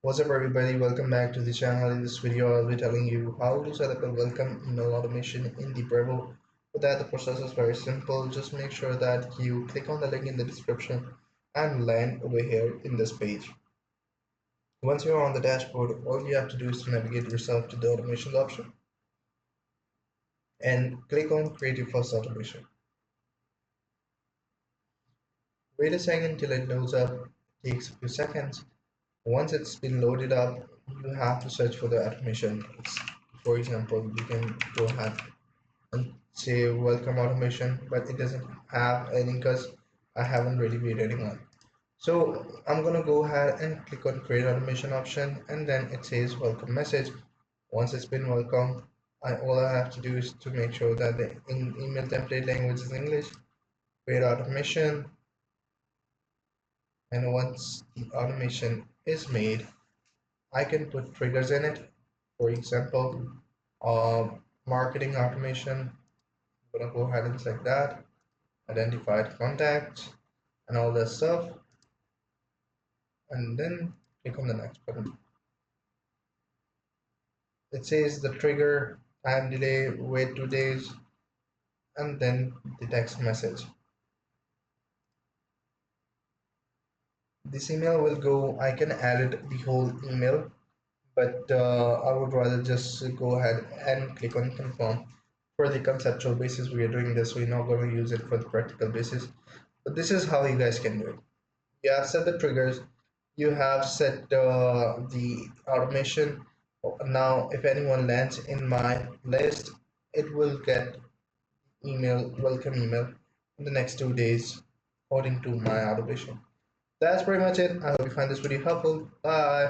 What's up everybody, welcome back to the channel. In this video I'll be telling you how to set up a welcome email automation in the Brevo. For that the process is very simple. Just make sure that you click on the link in the description and land over here in this page. Once you're on the dashboard, all you have to do is to navigate yourself to the automations option and click on create your first automation. Wait a second till it loads up. It takes a few seconds. Once it's been loaded up, you have to search for the automation. For example, you can go ahead and say welcome automation, but it doesn't have any because I haven't really made anyone. So I'm gonna go ahead and click on create automation option, and then it says welcome message. Once it's been welcome, all I have to do is to make sure that the email template language is English, create automation, and once the automation is made, I can put triggers in it. For example, marketing automation. I'm gonna go ahead and select that, identified contacts, and all that stuff, and then click on the next button. It says the trigger, time delay, wait 2 days, and then the text message. This email will go, I can edit the whole email, but I would rather just go ahead and click on confirm. For the conceptual basis we are doing this, we're not going to use it for the practical basis, but this is how you guys can do it. You have set the triggers, you have set the automation. Now if anyone lands in my list, it will get welcome email in the next 2 days according to my automation. That's pretty much it. I hope you find this video helpful. Bye.